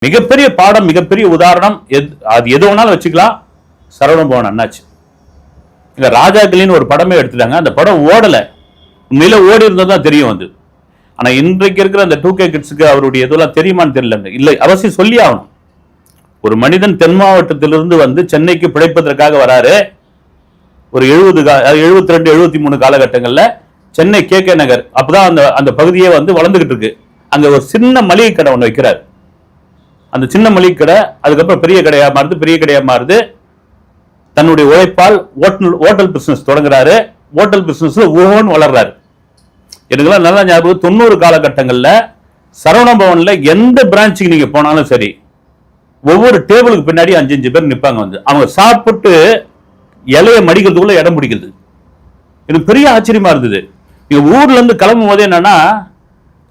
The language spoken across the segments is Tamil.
மிகப்பெரிய பாடம், மிகப்பெரிய உதாரணம். அது எது வேணாலும் வச்சுக்கலாம். சரவணபவன் அண்ணாச்சி இந்த ராஜாக்களின்னு ஒரு படமே எடுத்துட்டாங்க. அந்த படம் ஓடல, உண்மையில ஓடி இருந்ததுதான் தெரியும் வந்து. ஆனா இன்றைக்கு இருக்கிற அந்த 2K கிட்ஸுக்கு அவருடைய இதெல்லாம் தெரியுமான்னு தெரியல. இல்லை, அவசியம் சொல்லி ஆகணும். ஒரு மனிதன் தென் மாவட்டத்திலிருந்து வந்து சென்னைக்கு பிழைப்பதற்காக வராரு. ஒரு 72 73 காலகட்டங்கள்ல சென்னை KK நகர் அப்பதான் அந்த பகுதியே வந்து வளர்ந்துகிட்டு இருக்கு. அங்க ஒரு சின்ன மளிகை கடை ஒன்று வைக்கிறார். அந்த சின்ன மளிகை கடை அதுக்கப்புறம் பெரிய கடையா மாறுது. தன்னுடைய உழைப்பால் ஹோட்டல் பிசினஸ் தொடங்குறாரு. ஹோட்டல் பிசினஸ்ல ஓஹோன்னு வளர்றாரு. எனக்குலாம் நல்லா ஞாபகம், 90 காலகட்டங்கள்ல சரவணபவன்ல எந்த பிரான்ச்சுக்கு நீங்க போனாலும் சரி, ஒவ்வொரு டேபிளுக்கு பின்னாடி 5 பேர் நிற்பாங்க. வந்து அவங்க சாப்பிட்டு இலைய மடிக்கிறதுக்குள்ள இடம் பிடிக்கிறது. எனக்கு பெரிய ஆச்சரியமா இருந்தது. நீங்க ஊர்ல இருந்து கிளம்பும் போதே என்னன்னா,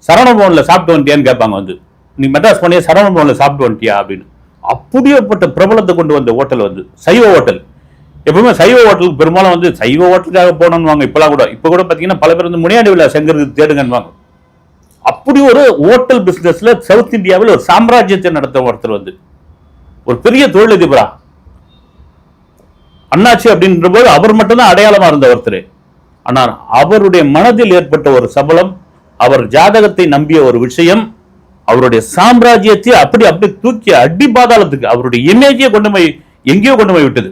சரவணபவன்ல சாப்பிட்டு வந்துட்டியான்னு கேட்பாங்க. வந்து நீ மெட்ராஸ் பண்ணியா சரவணபவன்ல சாப்பிட்டு வந்துட்டியா அப்படின்னு. அப்படியேப்பட்ட பிரபலத்தை கொண்டு வந்த ஹோட்டல் வந்து சைவ ஹோட்டல். எப்பவுமே சைவ ஹோட்டலுக்கு பெரும்பாலும் வந்து சைவ ஹோட்டலுக்காக போனோம்னு இப்பெல்லாம் கூட இப்ப கூட பாத்தீங்கன்னா பல பேர் வந்து முனியாண்டி விழா செங்கருக்கு தேடுங்கன்னு. அப்படி ஒரு ஹோட்டல் பிசினஸ்ல சவுத் இந்தியாவில் ஒரு சாம்ராஜ்யத்தை நடத்த ஒருத்தர் வந்து ஒரு பெரிய தொழிலதிபரா அண்ணாச்சி அப்படின்ற போது அவர் மட்டும்தான் அடையாளமா இருந்த ஒருத்தர். ஆனால் அவருடைய மனதில் ஏற்பட்ட ஒரு சபலம், அவர் ஜாதகத்தை நம்பிய ஒரு விஷயம், அவருடைய சாம்ராஜ்யத்தை அப்படி தூக்கி அடி பாதாளத்துக்கு அவருடைய இமேஜையே எங்கேயோ கொண்டு போய் விட்டது.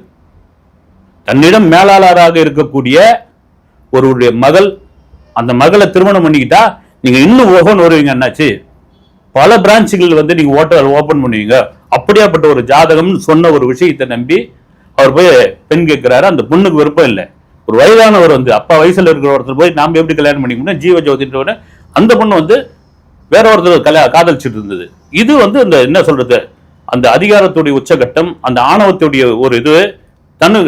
தன்னிடம் மேலாளராக இருக்கக்கூடிய ஒருவருடைய மகள், அந்த மகளை திருமணம் பண்ணிக்கிட்டா நீங்க இன்னும் ஓஹோன்னு வருவீங்க அண்ணாச்சி. பல பிரான்ச்சுகள் வந்து நீங்க ஹோட்டல் ஓபன் பண்ணுவீங்க. அப்படியாப்பட்ட ஒரு ஜாதகம்னு சொன்ன ஒரு விஷயத்தை நம்பி அவர் போய் பெண் கேட்கிறாரு. அந்த பொண்ணுக்கு விருப்பம் இல்லை. ஒரு வயதானவர் வந்து அப்பா வயசுல இருக்கிற ஒருத்தர் போய் நாம எப்படி கல்யாணம் பண்ணிக்கணும், ஜீவஜோதின்ற அந்த பொண்ணு வந்து வேற ஒருத்தர் காதலிச்சுட்டு இருந்தது. இது வந்து இந்த என்ன சொல்றது, அந்த அதிகாரத்துடைய உச்சகட்டம், அந்த ஆணவத்துடைய ஒரு இது,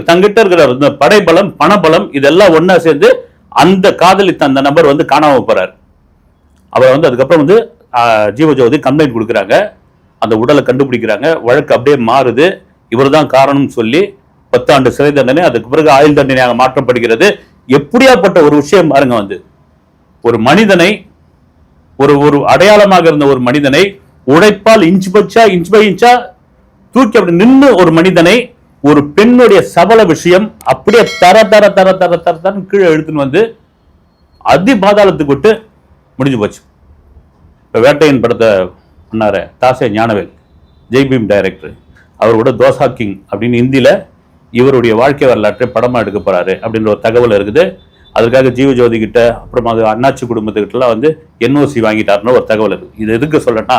தங்கிட்ட இருக்கிற இந்த படைபலம் பணபலம் இதெல்லாம் ஒன்னா சேர்ந்து அந்த காதலித்த அந்த நபர் வந்து காணாம போறாரு. அவர் வந்து அதுக்கப்புறம் வந்து ஜீவஜோதி கம்ப்ளைண்ட் கொடுக்குறாங்க. அந்த உடலை கண்டுபிடிக்கிறாங்க. வழக்கு அப்படியே மாறுது. இவர் தான் காரணம் சொல்லி 10 ஆண்டு சிறை தண்டனை, அதுக்கு பிறகு ஆயுள் தண்டனையாக மாற்றப்படுகிறது. எப்படியாப்பட்ட ஒரு விஷயம் பாருங்க. வந்து ஒரு மனிதனை, ஒரு அடையாளமாக இருந்த ஒரு மனிதனை உழைப்பால் இன்ச் பை இன்ச்சா தூக்கி அப்படி நின்று ஒரு மனிதனை, ஒரு பெண்ணுடைய சபல விஷயம் அப்படியே தர தர தர தர தர தர கீழே இழுத்துன்னு வந்து அதி பாதாளத்துக்கு விட்டு முடிஞ்சு போச்சு. இப்ப வேட்டையின் படத்தை பண்ணாரு தாசே ஞானவேல், ஜெய்பீம் டைரக்டர். அவர் கூட தோசா கிங் அப்படின்னு ஹிந்தியில இவருடைய வாழ்க்கை வரலாற்றை படமா எடுக்க போறாரு அப்படின்ற ஒரு தகவல் இருக்குது. அதுக்காக ஜீவஜோதி கிட்ட அப்புறமா அண்ணாச்சி குடும்பத்துக்கிட்ட எல்லாம் வந்து NOC வாங்கிட்டாருன்னு ஒரு தகவல் இருக்கு. இது எதுக்கு சொல்லனா,